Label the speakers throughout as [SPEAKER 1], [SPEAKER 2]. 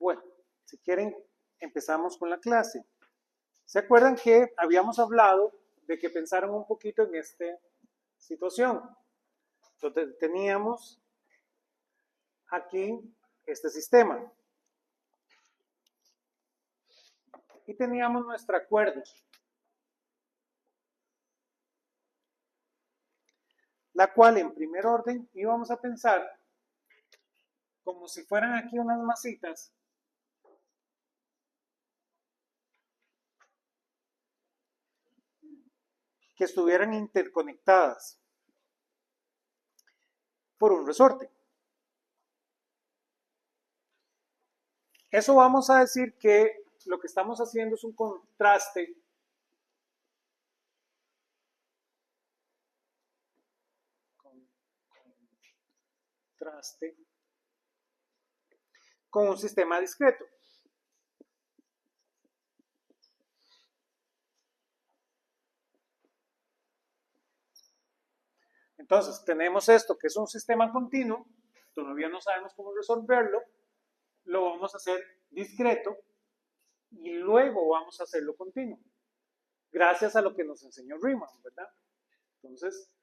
[SPEAKER 1] Bueno, si quieren, empezamos con la clase. ¿Se acuerdan que habíamos hablado de que pensaran un poquito en esta situación? Entonces teníamos aquí este sistema y teníamos nuestra cuerda, la cual en primer orden íbamos a pensar como si fueran aquí unas masitas que estuvieran interconectadas por un resorte. Eso vamos a decir que lo que estamos haciendo es un contraste con un sistema discreto. Entonces, tenemos esto que es un sistema continuo, todavía no sabemos cómo resolverlo, lo vamos a hacer discreto y luego vamos a hacerlo continuo, gracias a lo que nos enseñó Riemann, ¿verdad? Entonces,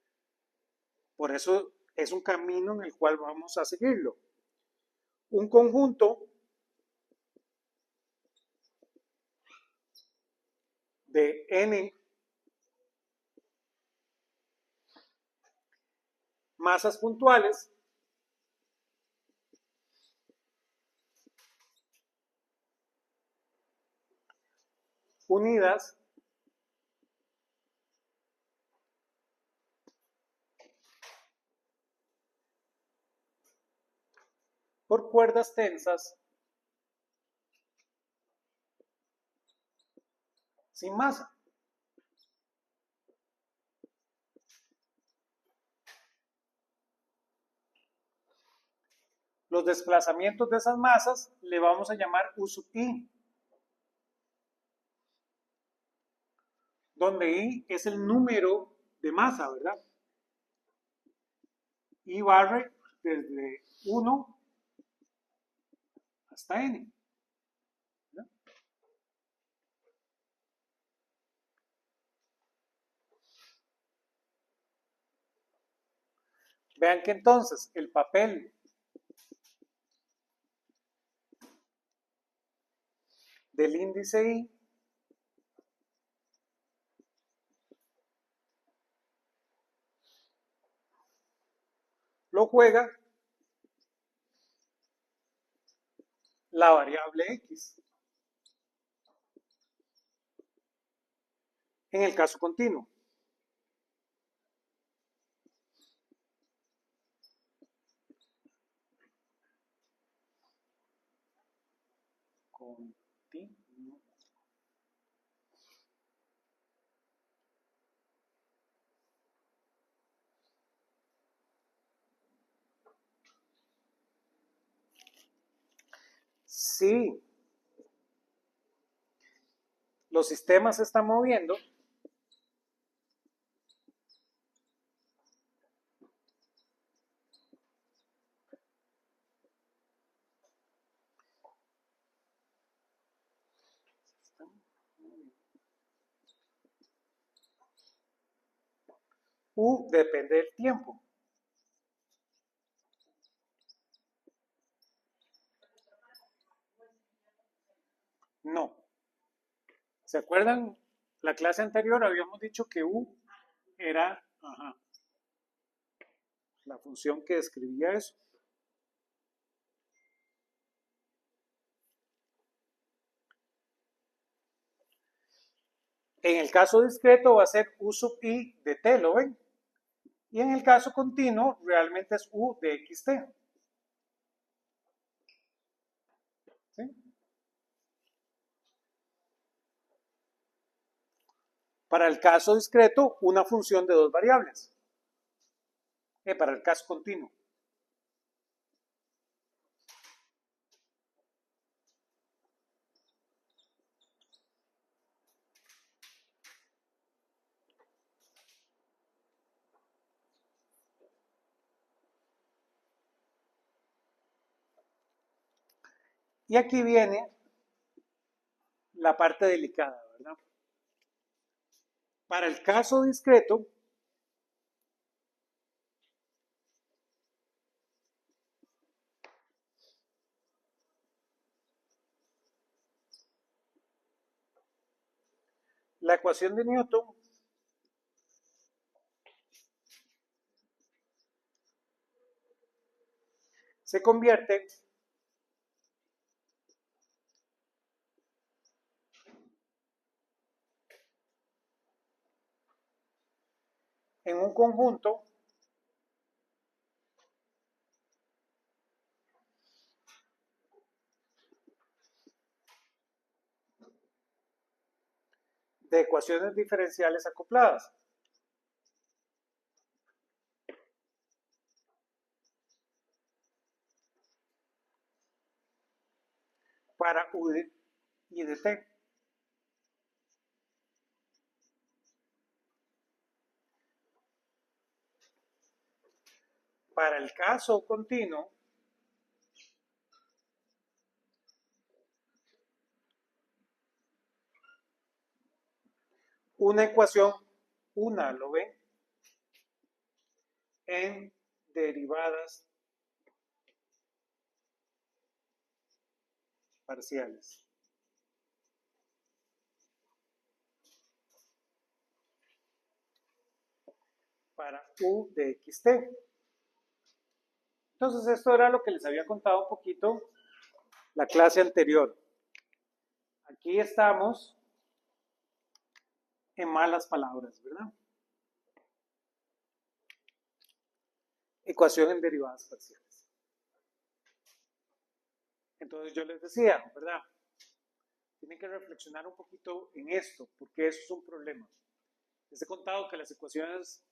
[SPEAKER 1] por eso es un camino en el cual vamos a seguirlo. Un conjunto de n masas puntuales unidas por cuerdas tensas sin masa. Los desplazamientos de esas masas le vamos a llamar U sub i, donde i es el número de masa, ¿verdad? I barre desde 1 hasta n. ¿No? Vean que entonces el papel del índice I lo juega la variable X en el caso continuo. Continuo. Sí, los sistemas se están moviendo, U depende del tiempo. No. ¿Se acuerdan? La clase anterior habíamos dicho que U era la función que describía eso. En el caso discreto va a ser U sub i de t, ¿lo ven? Y en el caso continuo realmente es U de xt. ¿Sí? Para el caso discreto, una función de dos variables. Para el caso continuo. Y aquí viene la parte delicada, ¿verdad? Para el caso discreto, la ecuación de Newton se convierte en un conjunto de ecuaciones diferenciales acopladas. Para U y de T. Para el caso continuo, una ecuación, una lo ven, en derivadas parciales. Para U de xt. Entonces esto era lo que les había contado un poquito la clase anterior. Aquí estamos en malas palabras, ¿verdad? Ecuación en derivadas parciales. Entonces yo les decía, ¿verdad? Tienen que reflexionar un poquito en esto, porque eso es un problema. Les he contado que las ecuaciones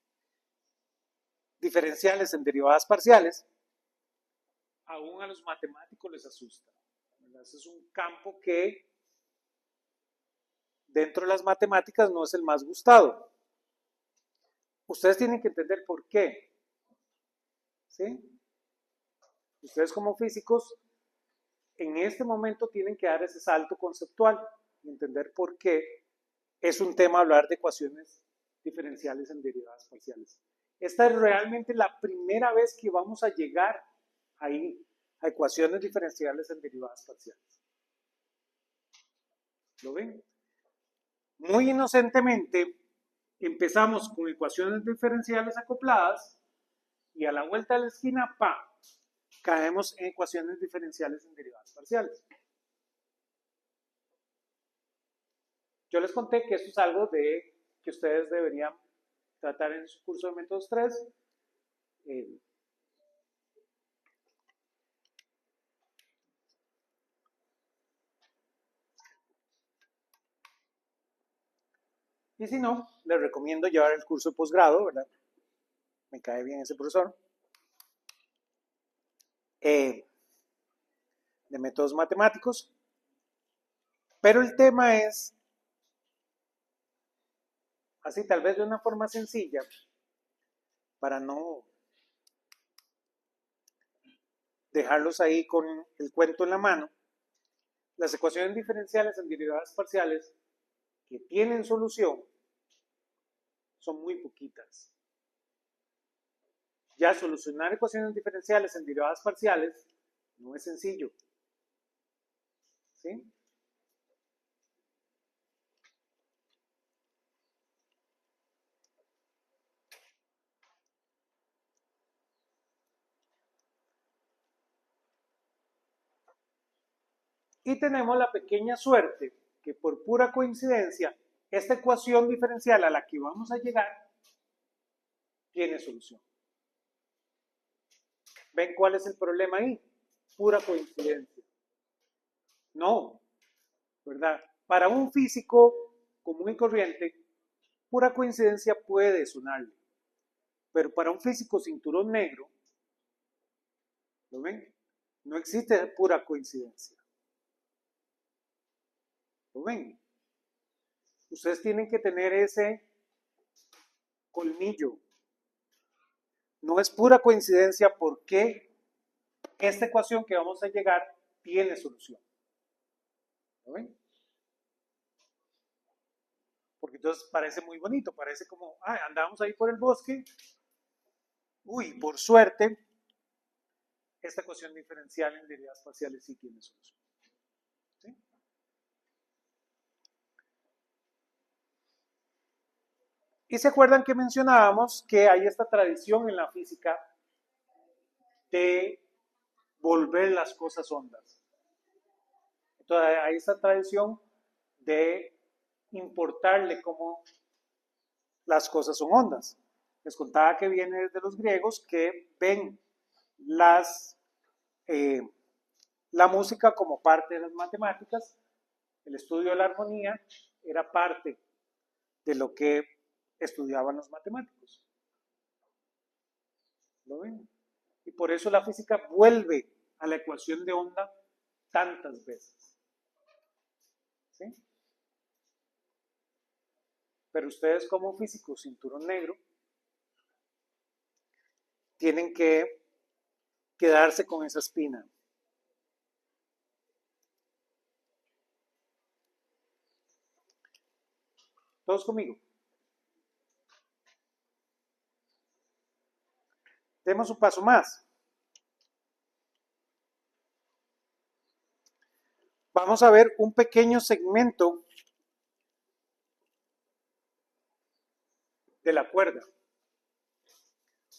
[SPEAKER 1] diferenciales en derivadas parciales, aún a los matemáticos les asusta, ¿verdad? Ese es un campo que dentro de las matemáticas no es el más gustado. Ustedes tienen que entender por qué. ¿Sí? Ustedes como físicos en este momento tienen que dar ese salto conceptual y entender por qué es un tema hablar de ecuaciones diferenciales en derivadas parciales. Esta es realmente la primera vez que vamos a llegar ahí, a ecuaciones diferenciales en derivadas parciales. ¿Lo ven? Muy inocentemente empezamos con ecuaciones diferenciales acopladas y a la vuelta de la esquina, ¡pam!, caemos en ecuaciones diferenciales en derivadas parciales. Yo les conté que esto es algo que ustedes deberían tratar en su curso de métodos 3. Y si no, les recomiendo llevar el curso de posgrado, ¿verdad? Me cae bien ese profesor. De métodos matemáticos. Pero el tema es, así tal vez de una forma sencilla, para no dejarlos ahí con el cuento en la mano, las ecuaciones diferenciales en derivadas parciales que tienen solución son muy poquitas. Ya solucionar ecuaciones diferenciales en derivadas parciales no es sencillo. ¿Sí? Y tenemos la pequeña suerte que por pura coincidencia, esta ecuación diferencial a la que vamos a llegar tiene solución. ¿Ven cuál es el problema ahí? Pura coincidencia. No, ¿verdad? Para un físico común y corriente, pura coincidencia puede sonarle. Pero para un físico cinturón negro, ¿lo ven? No existe pura coincidencia. ¿Lo ven? Ustedes tienen que tener ese colmillo. No es pura coincidencia porque esta ecuación que vamos a llegar tiene solución. ¿Lo ven? Porque entonces parece muy bonito, parece como, andamos ahí por el bosque, uy, por suerte, esta ecuación diferencial en derivadas parciales sí tiene solución. ¿Sí? Y se acuerdan que mencionábamos que hay esta tradición en la física de volver las cosas hondas. Entonces hay esta tradición de importarle cómo las cosas son ondas. Les contaba que viene desde los griegos que ven la música como parte de las matemáticas, el estudio de la armonía era parte de lo que estudiaban los matemáticos. ¿Lo ven? Y por eso la física vuelve a la ecuación de onda tantas veces. ¿Sí? Pero ustedes como físicos cinturón negro tienen que quedarse con esa espina. ¿Todos conmigo? Demos un paso más. Vamos a ver un pequeño segmento de la cuerda.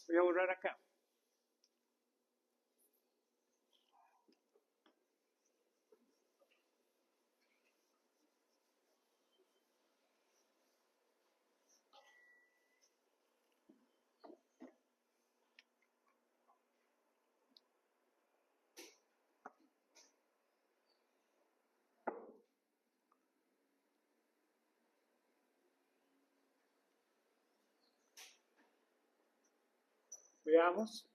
[SPEAKER 1] Voy a borrar acá. Veamos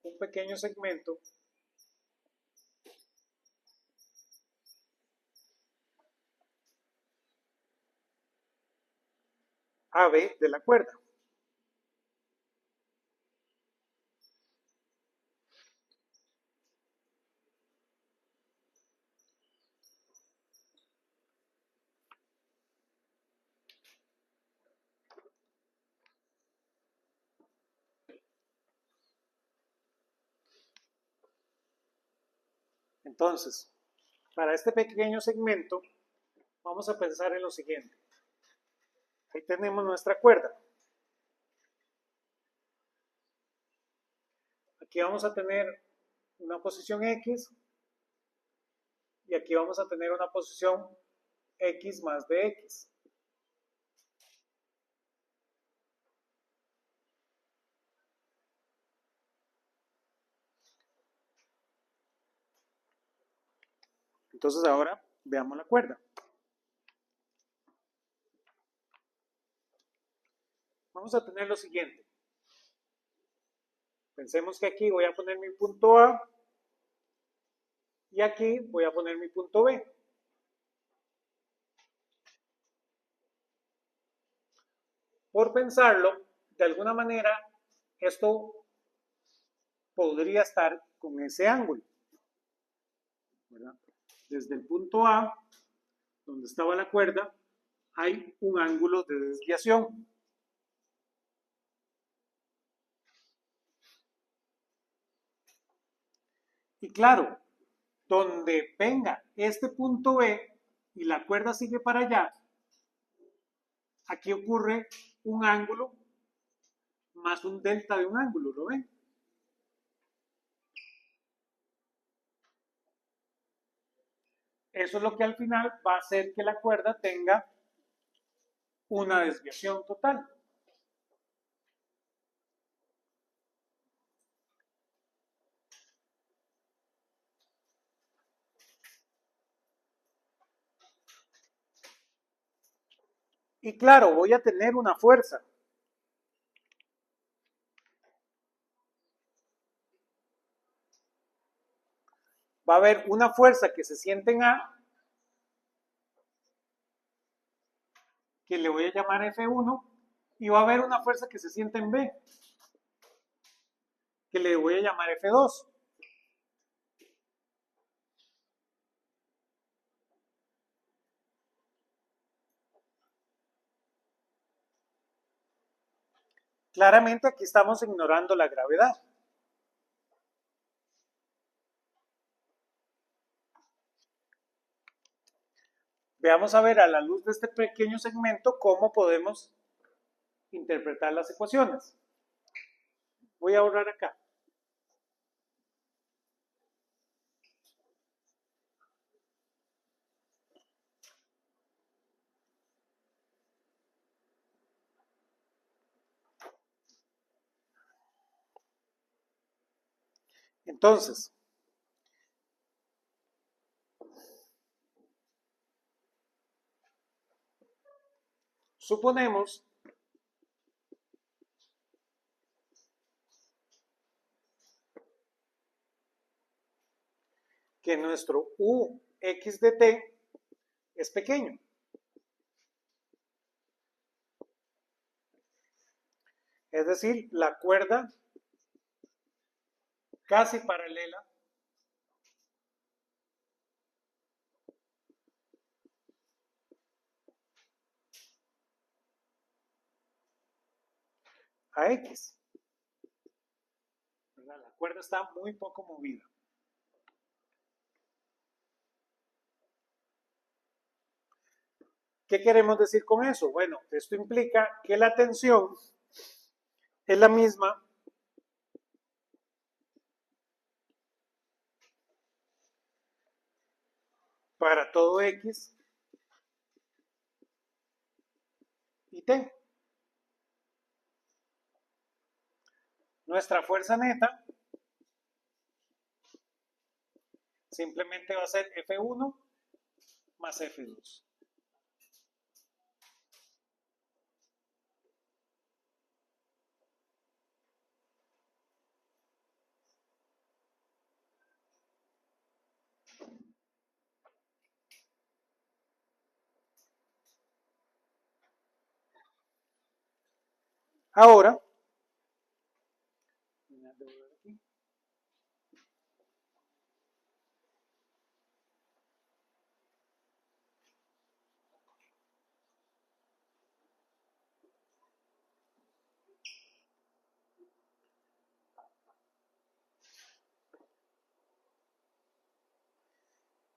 [SPEAKER 1] un pequeño segmento AB de la cuerda. Entonces, para este pequeño segmento, vamos a pensar en lo siguiente. Ahí tenemos nuestra cuerda. Aquí vamos a tener una posición X y aquí vamos a tener una posición X más de X. Entonces ahora veamos la cuerda. Vamos a tener lo siguiente. Pensemos que aquí voy a poner mi punto A y aquí voy a poner mi punto B. Por pensarlo, de alguna manera, esto podría estar con ese ángulo, ¿verdad? Desde el punto A, donde estaba la cuerda, hay un ángulo de desviación. Y claro, donde venga este punto B y la cuerda sigue para allá, aquí ocurre un ángulo más un delta de un ángulo, ¿lo ven? Eso es lo que al final va a hacer que la cuerda tenga una desviación total. Y claro, voy a tener una fuerza. Va a haber una fuerza que se siente en A, que le voy a llamar F1, y va a haber una fuerza que se siente en B, que le voy a llamar F2. Claramente aquí estamos ignorando la gravedad. Veamos a ver a la luz de este pequeño segmento cómo podemos interpretar las ecuaciones. Voy a borrar acá. Entonces, suponemos que nuestro Ux de t es pequeño. Es decir, la cuerda casi paralela a X. ¿Verdad? La cuerda está muy poco movida. ¿Qué queremos decir con eso? Bueno, esto implica que la tensión es la misma para todo X y T. Nuestra fuerza neta simplemente va a ser F1 más F2. Ahora,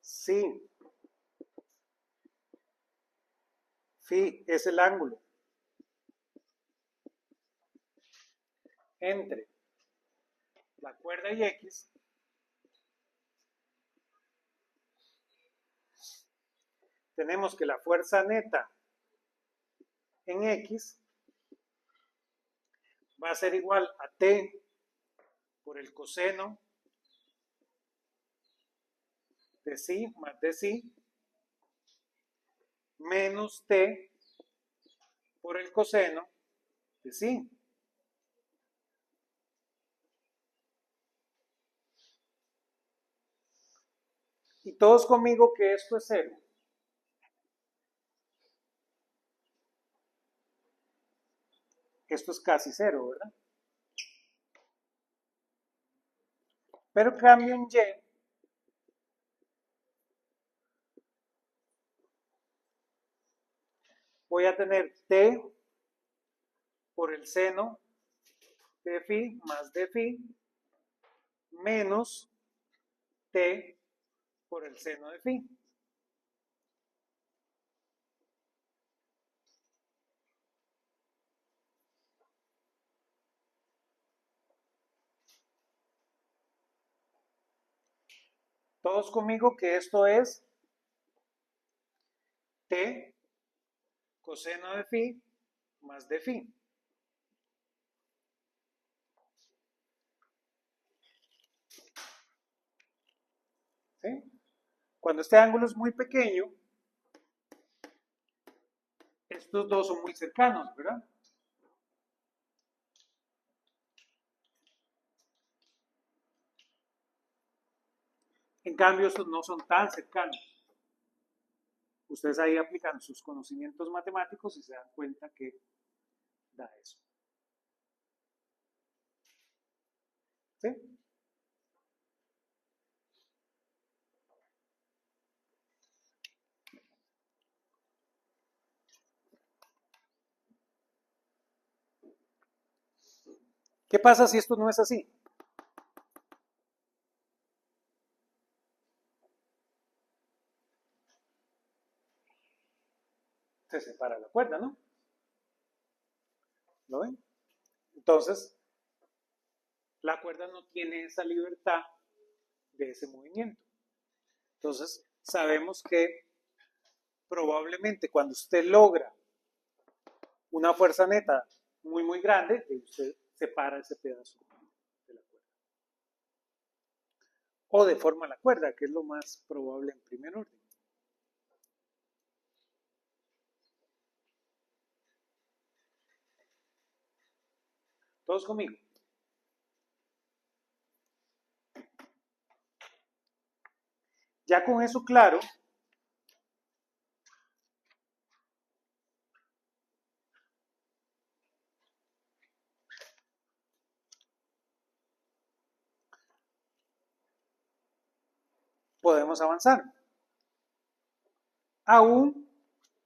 [SPEAKER 1] sí, phi es el ángulo entre la cuerda y X, tenemos que la fuerza neta en X va a ser igual a T por el coseno de psi más de psi menos T por el coseno de psi. Y todos conmigo que esto es cero. Esto es casi cero, ¿verdad? Pero cambio en Y voy a tener T por el seno de phi más de phi menos T por el seno de phi. Todos conmigo que esto es T coseno de phi más de phi. ¿Sí? Cuando este ángulo es muy pequeño, estos dos son muy cercanos, ¿verdad? En cambio, estos no son tan cercanos. Ustedes ahí aplican sus conocimientos matemáticos y se dan cuenta que da eso. ¿Sí? ¿Qué pasa si esto no es así? Se separa la cuerda, ¿no? ¿Lo ven? Entonces, la cuerda no tiene esa libertad de ese movimiento. Entonces, sabemos que probablemente cuando usted logra una fuerza neta muy grande, usted separa ese pedazo de la cuerda. O deforma la cuerda, que es lo más probable en primer orden. ¿Todos conmigo? Ya con eso claro, podemos avanzar. Aún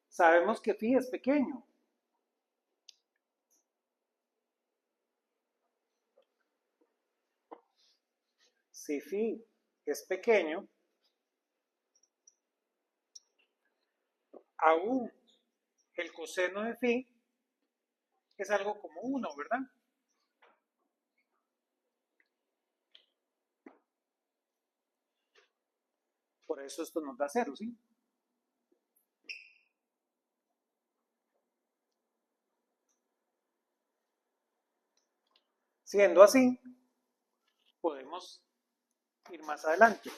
[SPEAKER 1] sabemos que phi es pequeño. Si phi es pequeño, aún el coseno de phi es algo como 1, ¿verdad? Por eso esto nos da 0, ¿sí? Siendo así, podemos ir más adelante.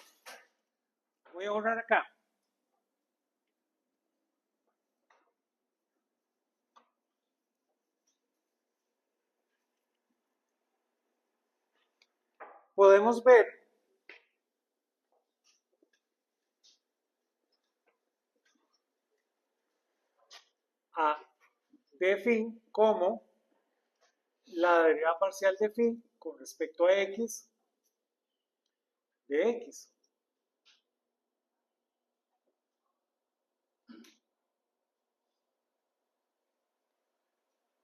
[SPEAKER 1] Voy a borrar acá. Podemos ver a de phi como la derivada parcial de phi con respecto a x de x.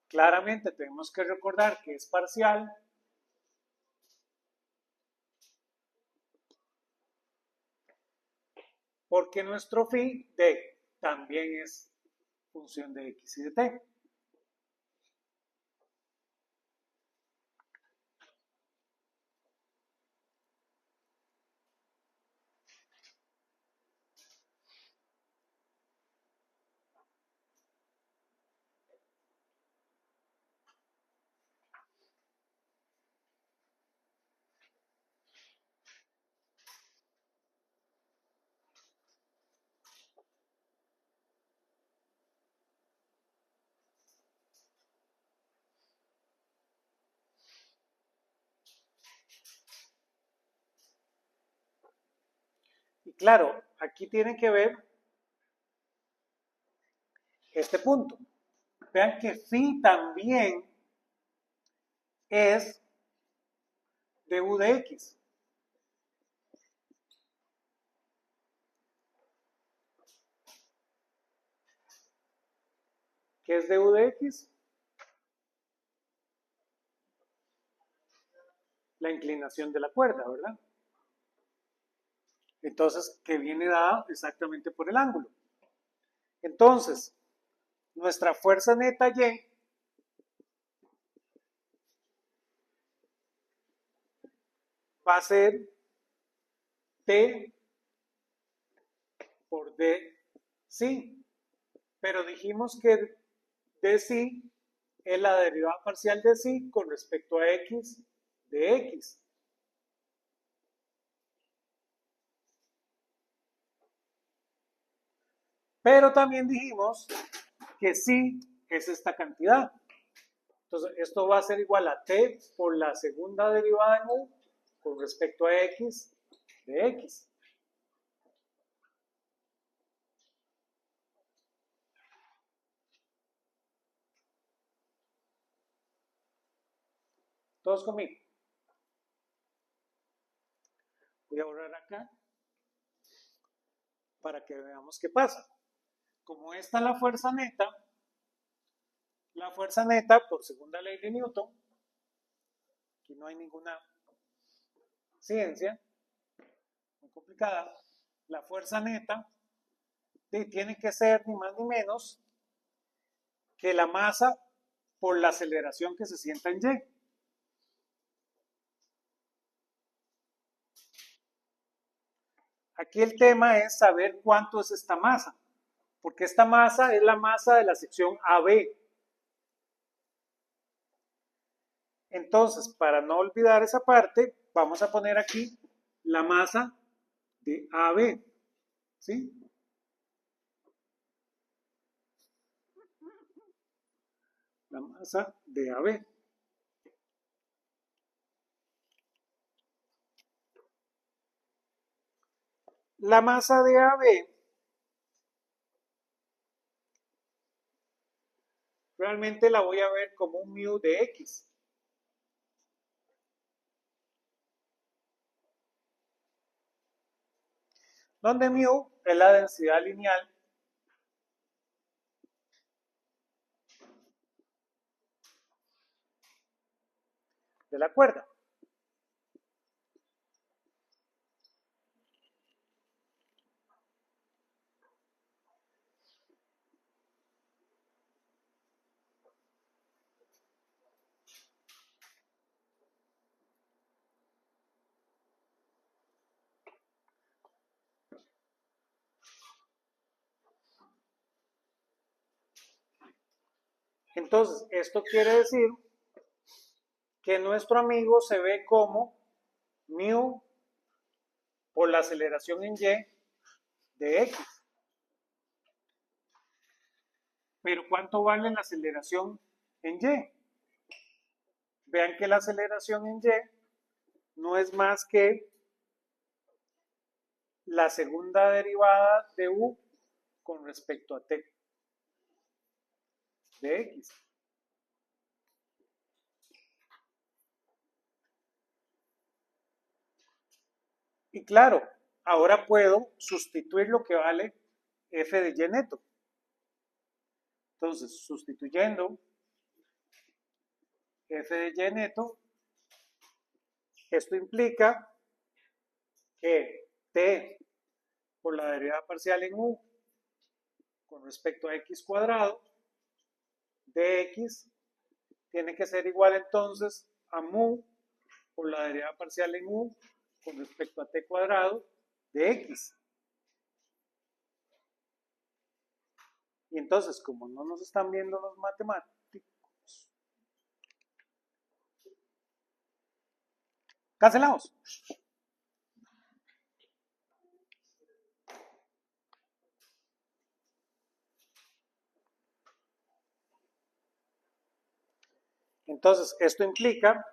[SPEAKER 1] Claramente tenemos que recordar que es parcial porque nuestro phi de también es función de x y de t. Y claro, aquí tienen que ver este punto. Vean que phi también es du de x. ¿Qué es du de x? La inclinación de la cuerda, ¿verdad? Entonces, que viene dada exactamente por el ángulo. Entonces, nuestra fuerza neta Y va a ser T por D sí, pero dijimos que D sí es la derivada parcial de sí con respecto a x de x. Pero también dijimos que sí es esta cantidad. Entonces, esto va a ser igual a t por la segunda derivada en u con respecto a x de x. Todos conmigo. Voy a borrar acá para que veamos qué pasa. Como esta es la fuerza neta por segunda ley de Newton aquí no hay ninguna ciencia muy complicada, la fuerza neta tiene que ser ni más ni menos que la masa por la aceleración que se sienta en Y. Aquí el tema es saber cuánto es esta masa, porque esta masa es la masa de la sección AB. Entonces, para no olvidar esa parte, vamos a poner aquí la masa de AB, ¿sí? La masa de AB. La masa de AB realmente la voy a ver como un mu de X. Donde mu es la densidad lineal de la cuerda. Entonces, esto quiere decir que nuestro amigo se ve como mu por la aceleración en Y de X. Pero ¿cuánto vale la aceleración en Y? Vean que la aceleración en Y no es más que la segunda derivada de U con respecto a T de X. Y claro, ahora puedo sustituir lo que vale F de Y neto. Entonces, sustituyendo F de Y neto, esto implica que T por la derivada parcial en U con respecto a X cuadrado de X tiene que ser igual entonces a mu por la derivada parcial en U con respecto a T cuadrado de X. Y entonces, como no nos están viendo los matemáticos, cancelamos. Entonces, esto implica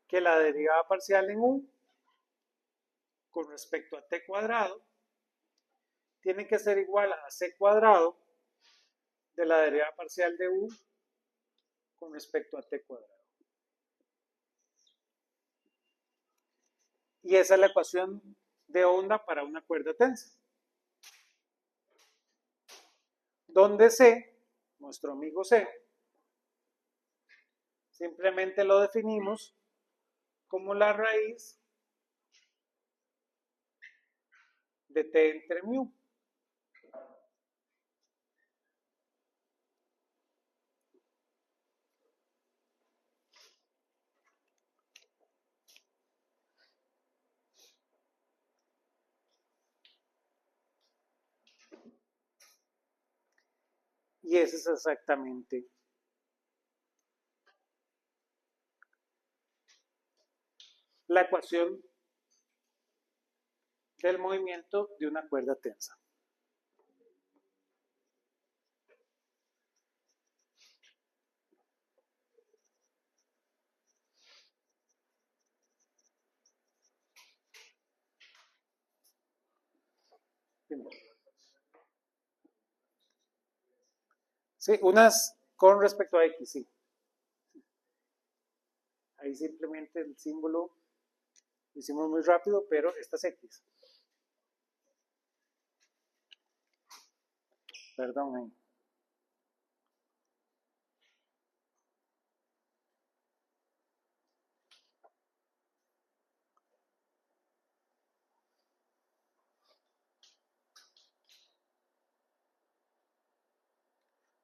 [SPEAKER 1] que la derivada parcial en U con respecto a T cuadrado tiene que ser igual a C cuadrado de la derivada parcial de U con respecto a T cuadrado. Y esa es la ecuación de onda para una cuerda tensa. Donde C, nuestro amigo C, simplemente lo definimos como la raíz de T entre mu. Y esa es exactamente la ecuación del movimiento de una cuerda tensa. Sí, unas con respecto a X, sí. Ahí simplemente el símbolo lo hicimos muy rápido, pero esta es X. Perdón.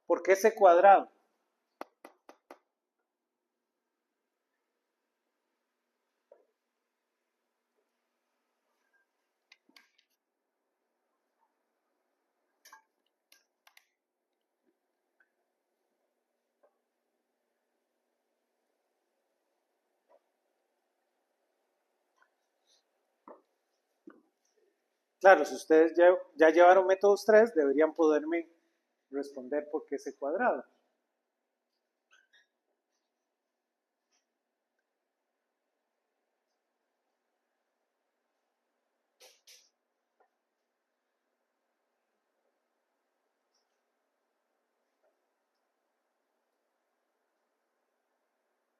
[SPEAKER 1] ¿Por qué ese cuadrado? Claro, si ustedes ya llevaron métodos 3, deberían poderme responder por qué ese cuadrado.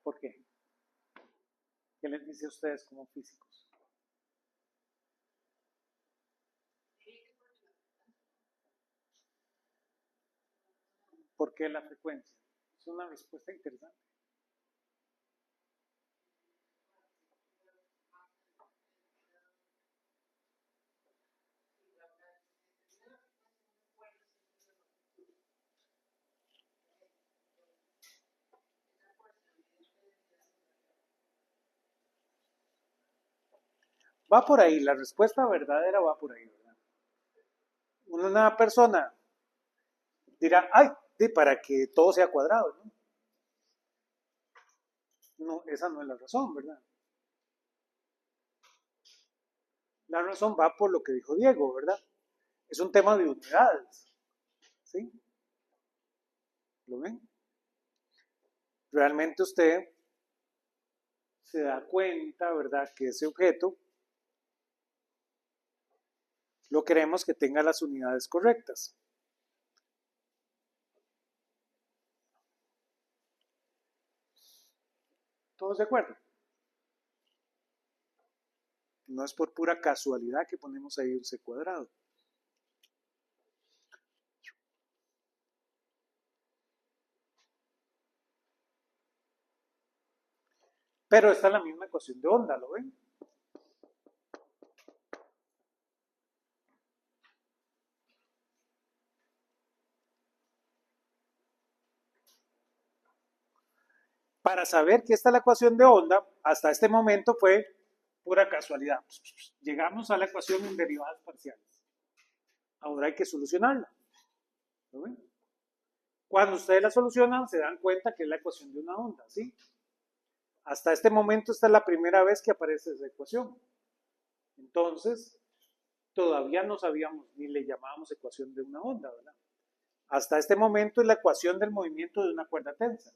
[SPEAKER 1] ¿Por qué? ¿Qué les dice a ustedes como físicos? ¿Por qué la frecuencia? Es una respuesta interesante. Va por ahí, la respuesta verdadera va por ahí, ¿verdad? Una persona dirá, ay, para que todo sea cuadrado, ¿no? No, esa no es la razón, ¿verdad? La razón va por lo que dijo Diego, ¿verdad? Es un tema de unidades, ¿sí? ¿Lo ven? Realmente usted se da cuenta, ¿verdad? Que ese objeto lo queremos que tenga las unidades correctas. ¿Todos de acuerdo? No es por pura casualidad que ponemos ahí un C cuadrado. Pero esta es la misma ecuación de onda, ¿lo ven? Para saber que esta es la ecuación de onda, hasta este momento fue pura casualidad. Llegamos a la ecuación en derivadas parciales. Ahora hay que solucionarla. ¿Lo ven? Cuando ustedes la solucionan, se dan cuenta que es la ecuación de una onda, ¿sí? Hasta este momento esta es la primera vez que aparece esa ecuación. Entonces, todavía no sabíamos ni le llamábamos ecuación de una onda, ¿verdad? Hasta este momento es la ecuación del movimiento de una cuerda tensa.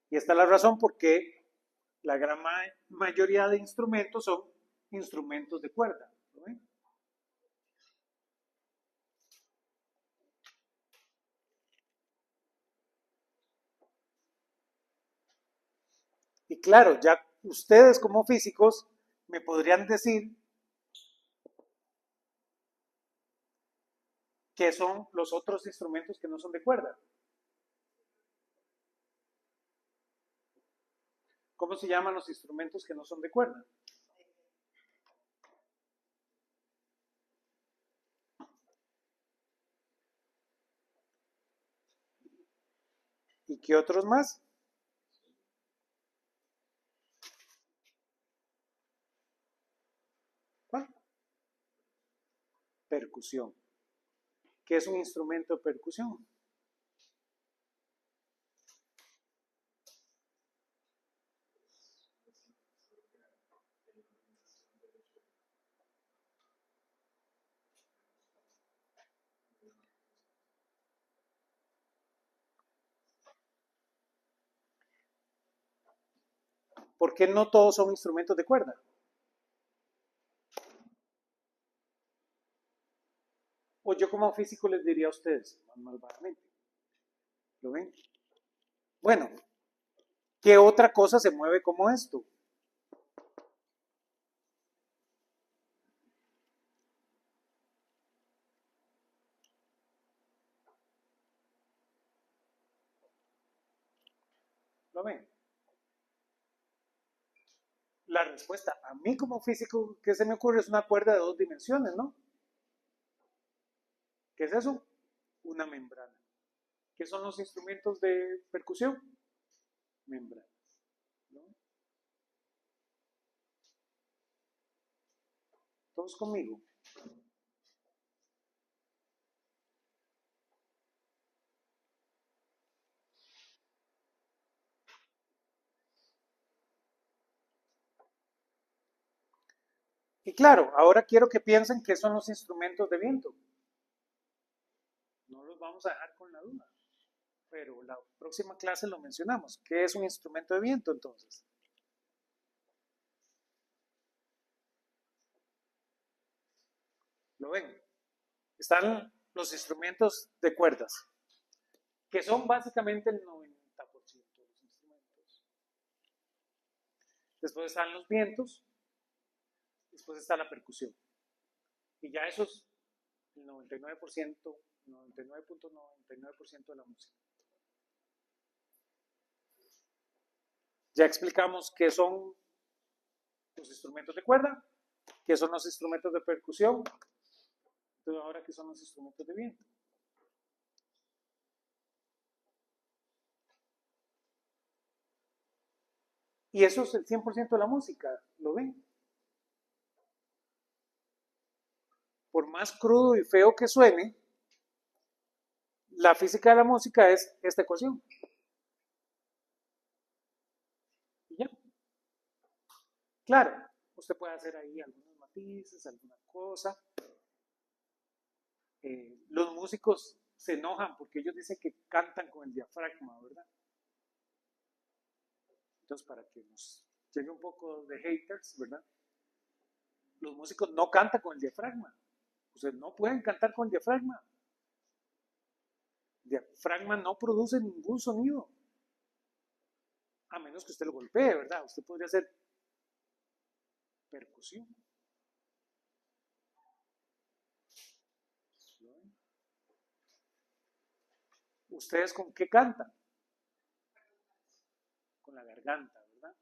[SPEAKER 1] Y esta es la razón por qué la gran mayoría de instrumentos son instrumentos de cuerda. ¿No ven? Y claro, ya ustedes como físicos me podrían decir qué son los otros instrumentos que no son de cuerda. ¿Cómo se llaman los instrumentos que no son de cuerda? ¿Y qué otros más? ¿Cuál? Percusión. ¿Qué es un instrumento de percusión? ¿Por qué no todos son instrumentos de cuerda? O yo como físico les diría a ustedes, más malvadamente. ¿Lo ven? Bueno, ¿qué otra cosa se mueve como esto? ¿Lo ven? La respuesta a mí como físico que se me ocurre es una cuerda de 2 dimensiones, ¿no? ¿Qué es eso? Una membrana. ¿Qué son los instrumentos de percusión? Membranas, ¿no? Todos conmigo. Y claro, ahora quiero que piensen qué son los instrumentos de viento. No los vamos a dejar con la duda, pero la próxima clase lo mencionamos. ¿Qué es un instrumento de viento entonces? ¿Lo ven? Están los instrumentos de cuerdas, que son básicamente el 90% de los instrumentos. Después están los vientos, después está la percusión. Y ya eso es el 99%, 99.99% de la música. Ya explicamos qué son los instrumentos de cuerda, qué son los instrumentos de percusión, entonces ahora qué son los instrumentos de viento. Y eso es el 100% de la música, ¿lo ven? Por más crudo y feo que suene, la física de la música es esta ecuación. Y ya. Claro, usted puede hacer ahí algunos matices, alguna cosa. Los músicos se enojan porque ellos dicen que cantan con el diafragma, ¿verdad? Entonces, para que nos llegue un poco de haters, ¿verdad? Los músicos no cantan con el diafragma. Ustedes no pueden cantar con el diafragma. El diafragma no produce ningún sonido. A menos que usted lo golpee, ¿verdad? Usted podría hacer percusión. ¿Ustedes con qué cantan? Con la garganta, ¿verdad?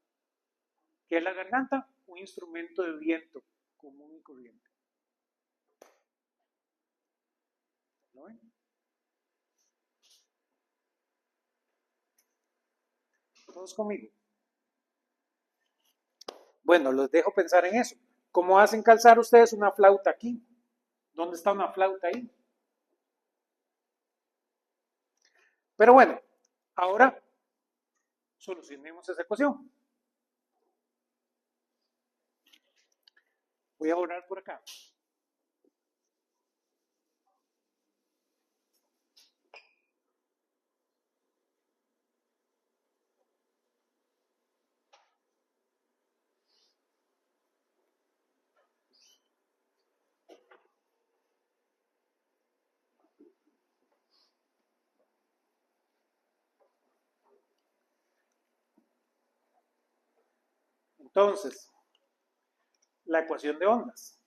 [SPEAKER 1] ¿Qué es la garganta? Un instrumento de viento común y corriente. ¿Lo ven? Todos conmigo. Bueno, los dejo pensar en eso. ¿Cómo hacen calzar ustedes una flauta aquí? ¿Dónde está una flauta ahí? Pero bueno, ahora solucionemos esa ecuación. Voy a borrar por acá. Entonces, la ecuación de ondas.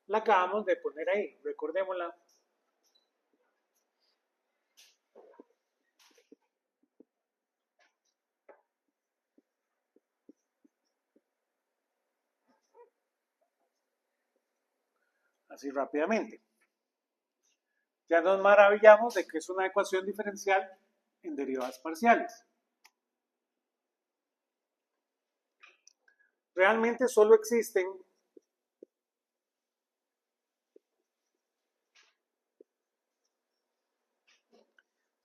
[SPEAKER 1] La acabamos de poner ahí, recordémosla. Así rápidamente. Ya nos maravillamos de que es una ecuación diferencial en derivadas parciales. Realmente solo existen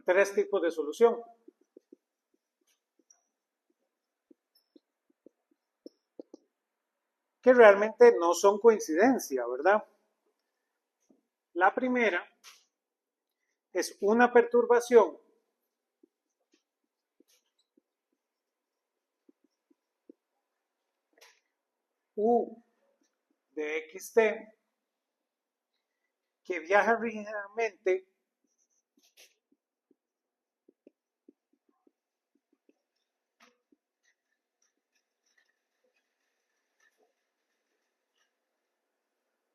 [SPEAKER 1] tres tipos de solución. Que realmente no son coincidencia, ¿verdad? La primera es una perturbación U de xt que viaja rígidamente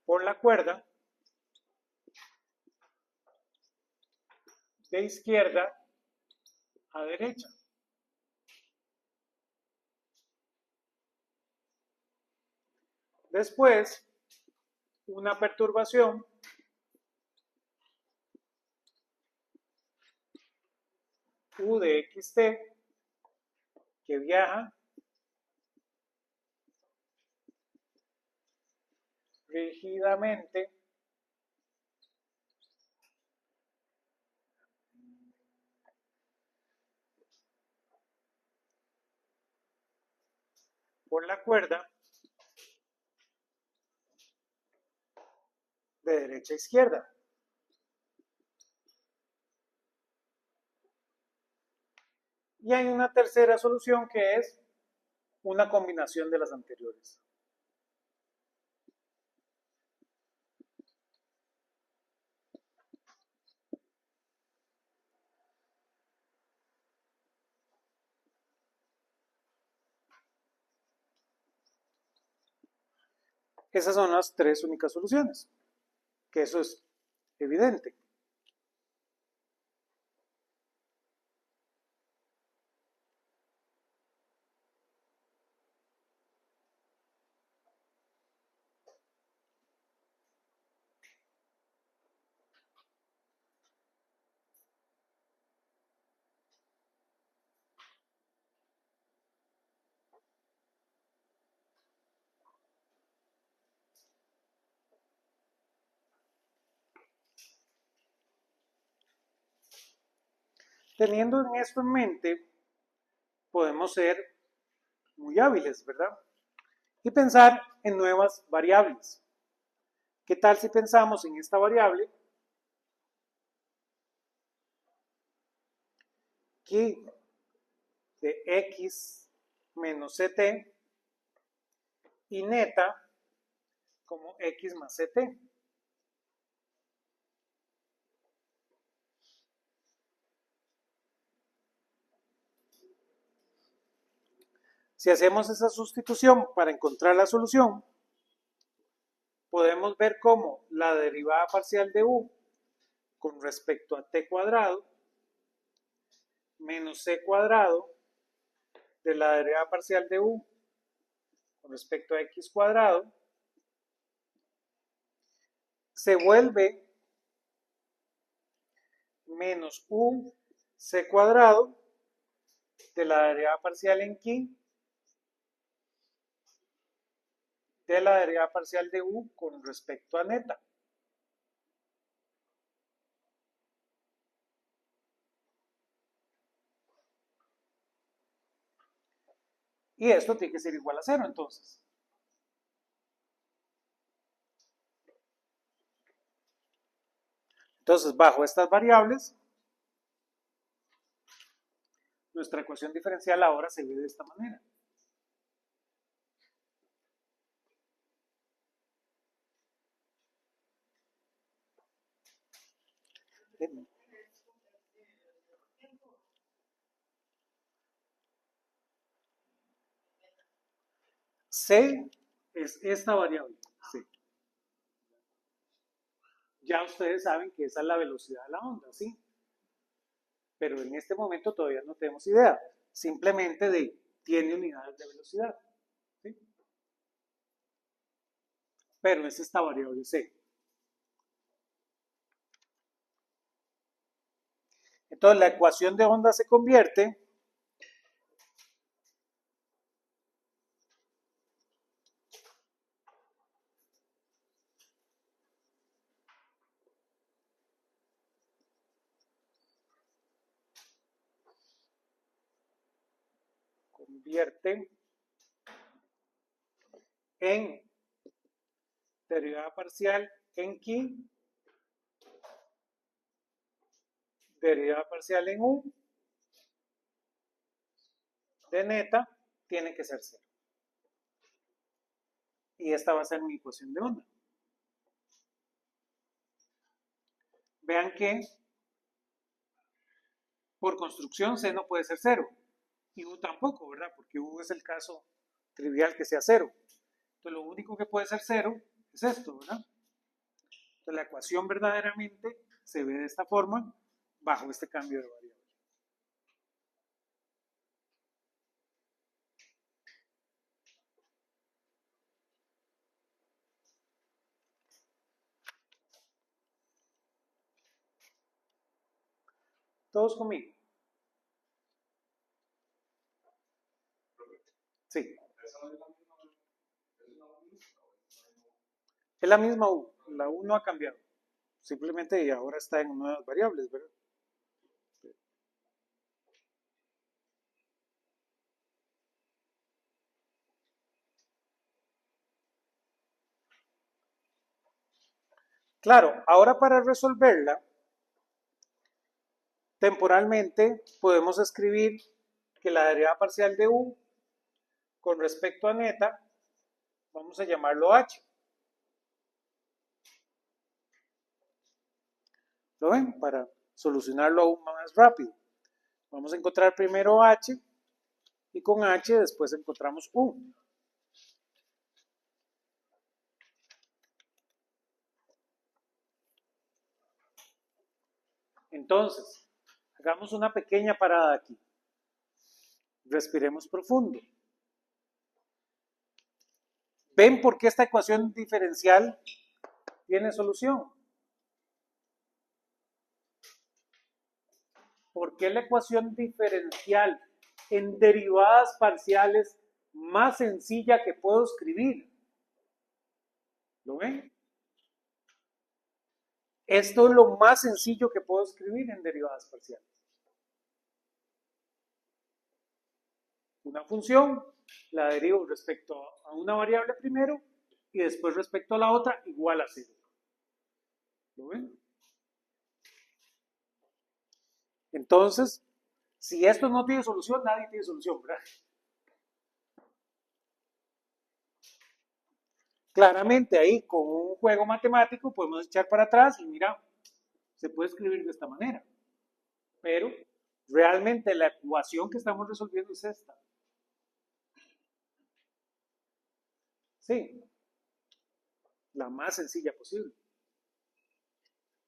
[SPEAKER 1] por la cuerda de izquierda a derecha. Después, una perturbación U de xt que viaja rígidamente por la cuerda de derecha a izquierda. Y hay una tercera solución que es una combinación de las anteriores. Esas son las tres únicas soluciones, que eso es evidente. Teniendo en esto en mente, podemos ser muy hábiles, ¿verdad? Y pensar en nuevas variables. ¿Qué tal si pensamos en esta variable que de x menos ct y neta como x más ct? Si hacemos esa sustitución para encontrar la solución, podemos ver cómo la derivada parcial de u con respecto a t cuadrado menos c cuadrado de la derivada parcial de u con respecto a x cuadrado se vuelve menos u c cuadrado de la derivada parcial en qi de la derivada parcial de u con respecto a neta. Y esto tiene que ser igual a 0 entonces. Entonces, bajo estas variables, nuestra ecuación diferencial ahora se ve de esta manera. C es esta variable, C. Ya ustedes saben que esa es la velocidad de la onda, ¿sí? Pero en este momento todavía no tenemos idea. Simplemente tiene unidades de velocidad, ¿sí? Pero es esta variable C. Entonces la ecuación de onda se convierte en derivada parcial en qi, derivada parcial en u, de neta, tiene que ser 0. y esta va a ser mi ecuación de onda. Vean que por construcción C no puede ser 0 y U tampoco, ¿verdad? Porque U es el caso trivial que sea 0. Entonces lo único que puede ser 0 es esto, ¿verdad? Entonces la ecuación verdaderamente se ve de esta forma bajo este cambio de variable. ¿Todos conmigo? Sí. Es la misma U. La U no ha cambiado. Simplemente ahora está en nuevas variables, ¿verdad? Claro, ahora para resolverla, temporalmente podemos escribir que la derivada parcial de U con respecto a neta, vamos a llamarlo H. ¿Lo ven? Para solucionarlo aún más rápido. Vamos a encontrar primero H y con H después encontramos U. Entonces, hagamos una pequeña parada aquí. Respiremos profundo. ¿Ven por qué esta ecuación diferencial tiene solución? ¿Por qué la ecuación diferencial en derivadas parciales más sencilla que puedo escribir? ¿Lo ven? Esto es lo más sencillo que puedo escribir en derivadas parciales. Una función la derivo respecto a una variable primero y después respecto a la otra igual a 0. ¿Lo ven? Entonces, si esto no tiene solución, nadie tiene solución, ¿verdad? Claramente ahí con un juego matemático podemos echar para atrás y mira, se puede escribir de esta manera. Pero realmente la ecuación que estamos resolviendo es esta. Sí, la más sencilla posible.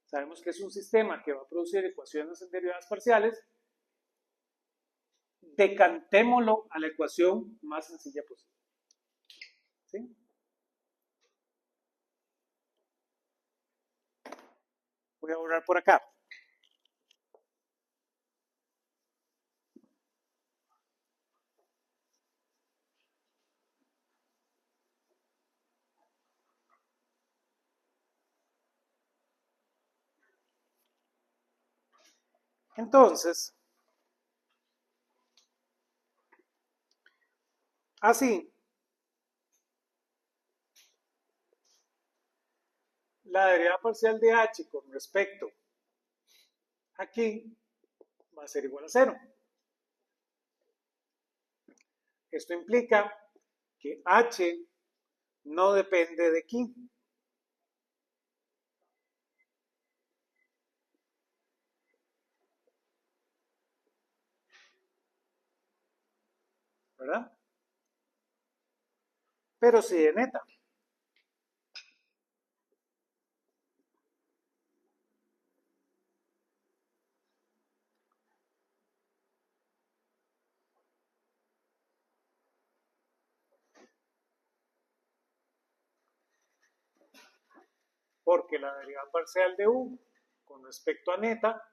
[SPEAKER 1] Sabemos que es un sistema que va a producir ecuaciones en derivadas parciales. Decantémoslo a la ecuación más sencilla posible. ¿Sí? Voy a borrar por acá. Entonces, así, la derivada parcial de h con respecto aquí va a ser igual a 0. Esto implica que h no depende de aquí. ¿Verdad? Pero sí de neta. Porque la derivada parcial de u con respecto a neta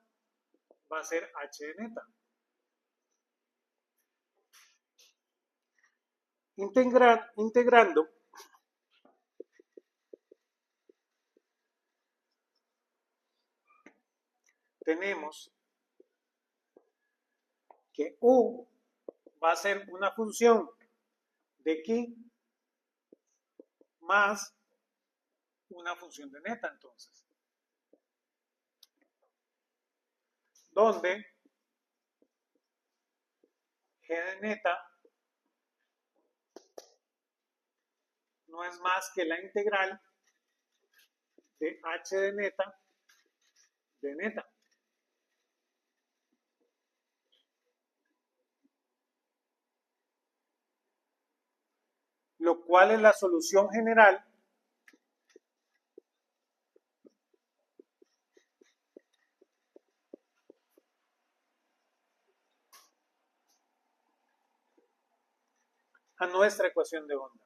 [SPEAKER 1] va a ser h de neta. Integrando tenemos que u va a ser una función de aquí más una función de neta, entonces, donde g de neta no es más que la integral de h de neta de neta. Lo cual es la solución general a nuestra ecuación de onda.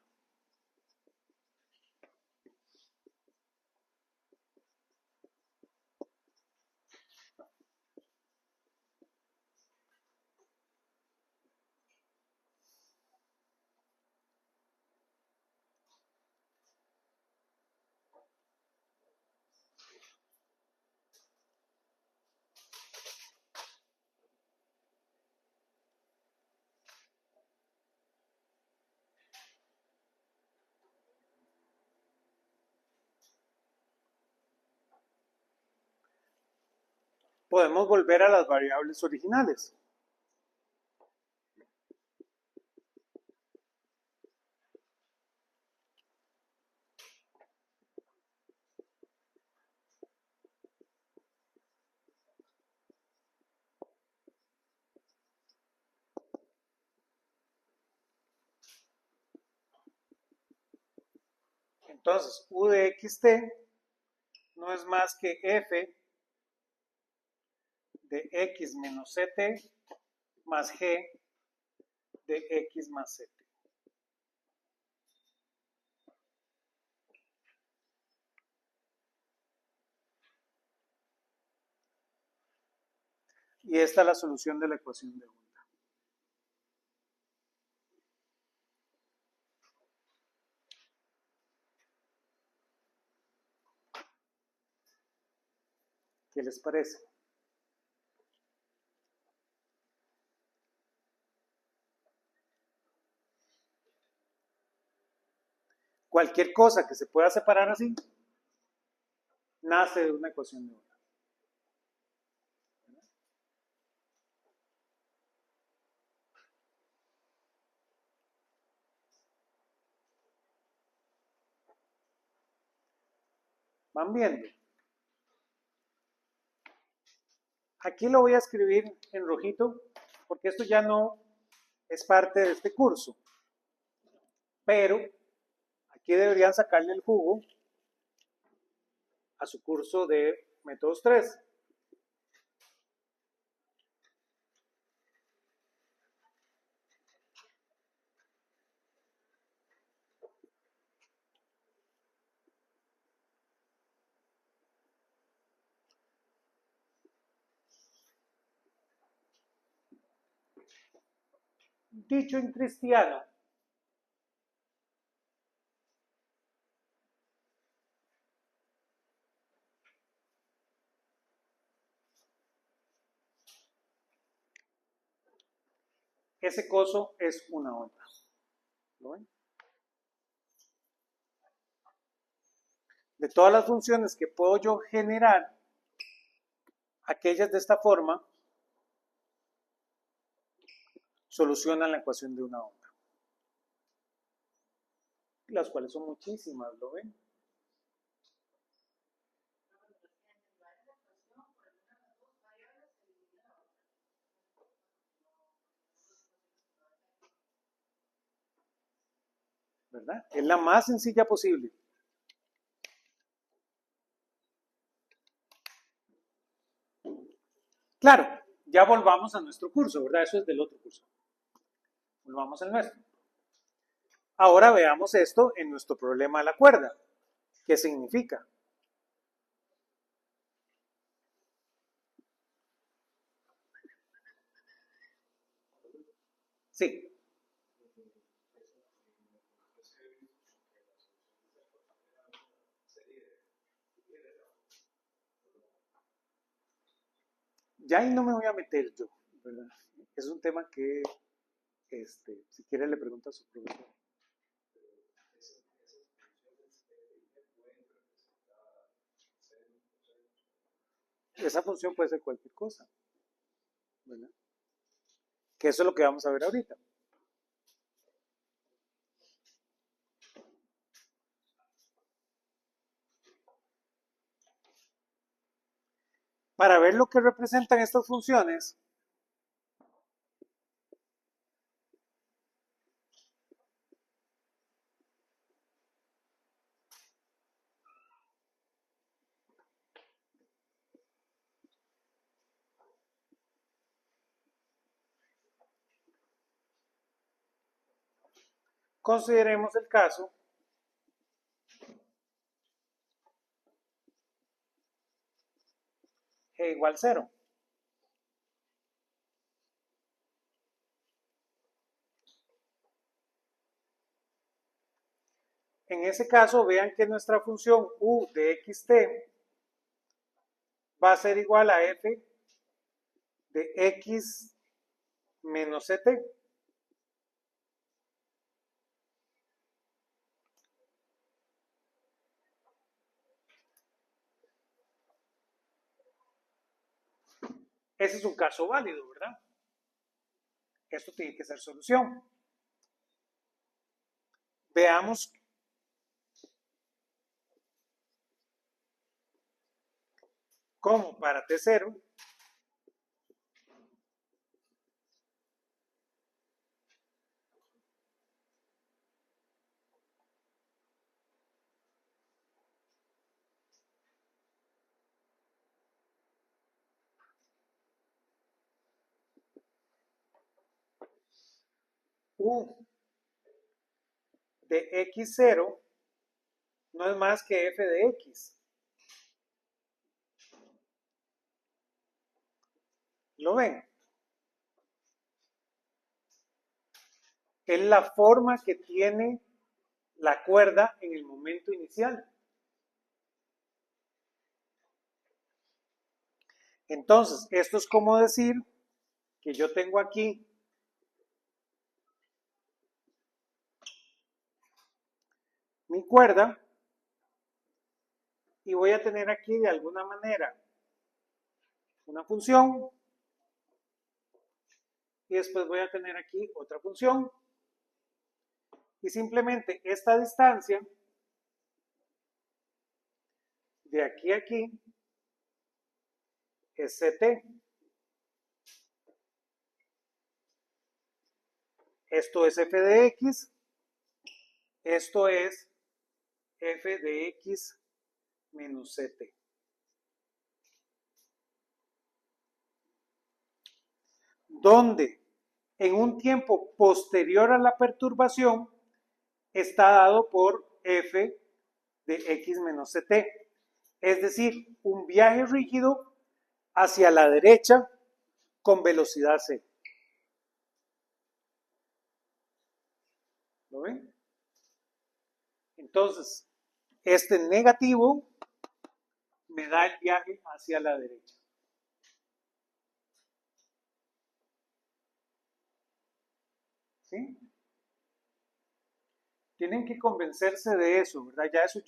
[SPEAKER 1] Podemos volver a las variables originales. Entonces, u de xt no es más que f de x menos ct más g de x más ct. Y esta es la solución de la ecuación de onda. ¿Qué les parece? Cualquier cosa que se pueda separar así, nace de una ecuación de onda. ¿Van viendo? Aquí lo voy a escribir en rojito, porque esto ya no es parte de este curso. Pero aquí deberían sacarle el jugo a su curso de métodos 3. Dicho en cristiano, ese coso es una onda. ¿Lo ven? De todas las funciones que puedo yo generar, aquellas de esta forma solucionan la ecuación de una onda. Las cuales son muchísimas, ¿lo ven? ¿Verdad? Es la más sencilla posible. Claro, ya volvamos a nuestro curso, ¿verdad? Eso es del otro curso. Volvamos al nuestro. Ahora veamos esto en nuestro problema de la cuerda. ¿Qué significa? Sí. Ya ahí no me voy a meter yo, ¿verdad? Es un tema que, si quiere le pregunta a su profesor. Esa función puede ser cualquier cosa, ¿verdad? Que eso es lo que vamos a ver ahorita. Para ver lo que representan estas funciones, consideremos el caso g igual 0. En ese caso, vean que nuestra función u de xt va a ser igual a f de x menos ct. Ese es un caso válido, ¿verdad? Esto tiene que ser solución. Veamos cómo para t0 u de x0 no es más que f de x. ¿Lo ven? Es la forma que tiene la cuerda en el momento inicial. Entonces, esto es como decir que yo tengo aquí mi cuerda y voy a tener aquí de alguna manera una función y después voy a tener aquí otra función y simplemente esta distancia de aquí a aquí es ct. Esto es f de x, esto es f de x menos ct. Donde en un tiempo posterior a la perturbación está dado por f de x menos ct. Es decir, un viaje rígido hacia la derecha con velocidad c. ¿Lo ven? Entonces, este negativo me da el viaje hacia la derecha. ¿Sí? Tienen que convencerse de eso, ¿verdad? Ya eso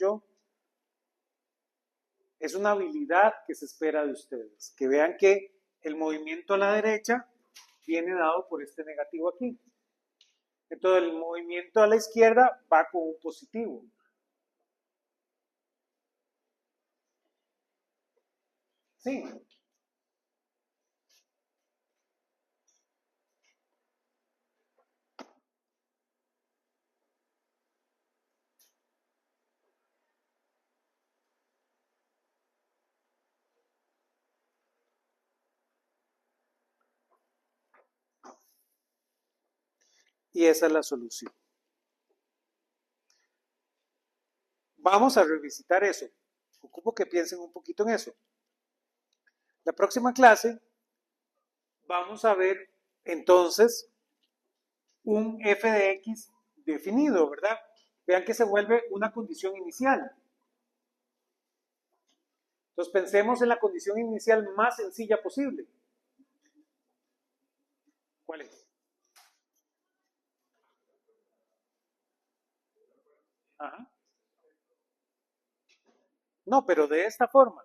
[SPEAKER 1] es una habilidad que se espera de ustedes. Que vean que el movimiento a la derecha viene dado por este negativo aquí. Entonces el movimiento a la izquierda va con un positivo. Sí. Y esa es la solución. Vamos a revisitar eso. Ocupo que piensen un poquito en eso. La próxima clase vamos a ver entonces un f de x definido, ¿verdad? Vean que se vuelve una condición inicial. Entonces pensemos en la condición inicial más sencilla posible. ¿Cuál es? Ajá. No, pero de esta forma.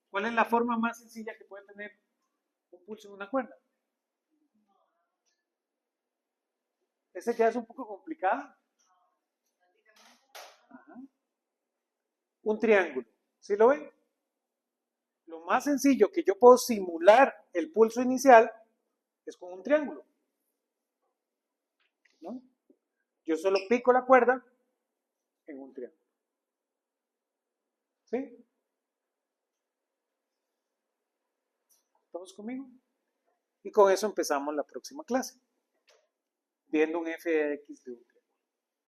[SPEAKER 1] ¿Cuál es la forma más sencilla que puede tener un pulso en una cuerda? Ese ya es un poco complicado. Ajá. Un triángulo. ¿Sí lo ven? Lo más sencillo que yo puedo simular el pulso inicial es con un triángulo, ¿no? Yo solo pico la cuerda en un triángulo. ¿Sí? ¿Todos conmigo? Y con eso empezamos la próxima clase, viendo un f de x de un triángulo.